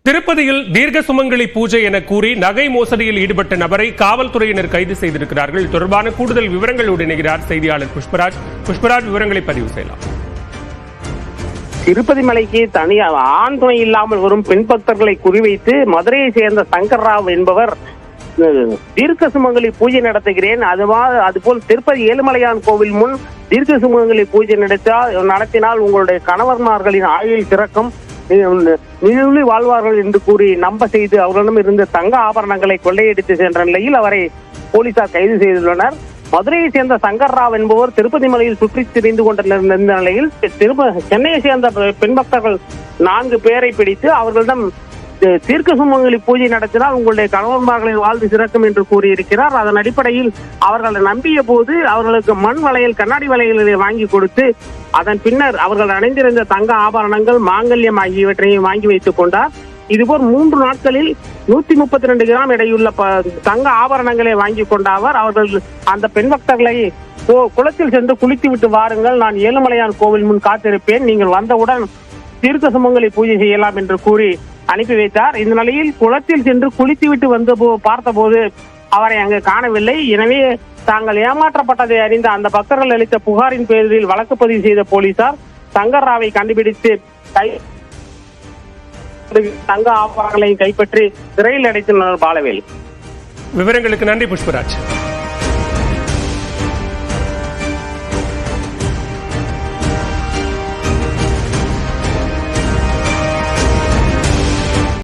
திருப்பதியில் தீர்க்க சுமங்கலி பூஜை என கூறி நகை மோசடியில் ஈடுபட்ட நபரை காவல்துறையினர் கைது செய்திருக்கிறார்கள். தொடர்பான கூடுதல் விவரங்களோடு இணைகிறார் செய்தியாளர் புஷ்பராஜ். விவரங்களை பதிவு செய்யலாம். திருப்பதி மலைக்கு தனியாக ஆண் துணை இல்லாமல் வரும் பெண் பக்தர்களை குறிவைத்து மதுரையை சேர்ந்த சங்கர் ராவ் என்பவர் தீர்க்க சுமங்கலி பூஜை நடத்துகிறேன், அதுபோல் திருப்பதி ஏழுமலையான் கோவில் முன் தீர்க்க சுமங்கலி பூஜை நடத்தினால் உங்களுடைய கணவன்மார்களின் ஆயுள் சிறக்கும், நிழலி வாழ்வார்கள் என்று கூறி நம்ப செய்து அவர்களிடம் இருந்த தங்க ஆபரணங்களை கொள்ளையடித்து சென்ற நிலையில் அவரை போலீசார் கைது செய்துள்ளனர். மதுரையை சேர்ந்த சங்கர் ராவ் என்பவர் திருப்பதி மலையில் சுற்றி திரிந்து கொண்டிருந்த நிலையில் சென்னையை சேர்ந்த பெண் பக்தர்கள் 4 பேரை பிடித்து அவர்களிடம் தீர்க்க சுமங்கலி பூஜை நடத்தினால் உங்களுடைய கணவன்மார்களின் வாழ்வு சிறக்கும் என்று கூறியிருக்கிறார். அதன் அடிப்படையில் அவர்களை நம்பிய போது அவர்களுக்கு மண் வளையல், கண்ணாடி வளையல்களை வாங்கி கொடுத்து அதன் பின்னர் அவர்கள் அணிந்திருந்த தங்க ஆபரணங்கள், மாங்கல்யம் ஆகியவற்றையும் வாங்கி வைத்துக் கொண்டார். இதுபோல் 3 நாட்களில் 132 கிராம் எடையுள்ள தங்க ஆபரணங்களை வாங்கி கொண்ட அவர்கள் அந்த பெண் பக்தர்களை குளத்தில் சென்று குளித்து விட்டு வாருங்கள், நான் ஏழுமலையான் கோவில் முன் காத்திருப்பேன், நீங்கள் வந்தவுடன் தீர்க்க சுமங்கலி பூஜை செய்யலாம் என்று கூறி அனுப்பி வைத்தார். இந்த நிலையில் குளத்தில் சென்று குளித்துவிட்டு பார்த்தபோது அவரை அங்கு காணவில்லை. எனவே தாங்கள் ஏமாற்றப்பட்டதை அறிந்த அந்த பக்தர்கள் அளித்த புகாரின் பேரில் வழக்கு பதிவு செய்த போலீசார் சங்கர் ராவை கண்டுபிடித்து தங்க ஆபரணங்களையும் கைப்பற்றி சிறையில் அடைத்துள்ளனர். பாலவேல், விவரங்களுக்கு நன்றி புஷ்பராஜ்.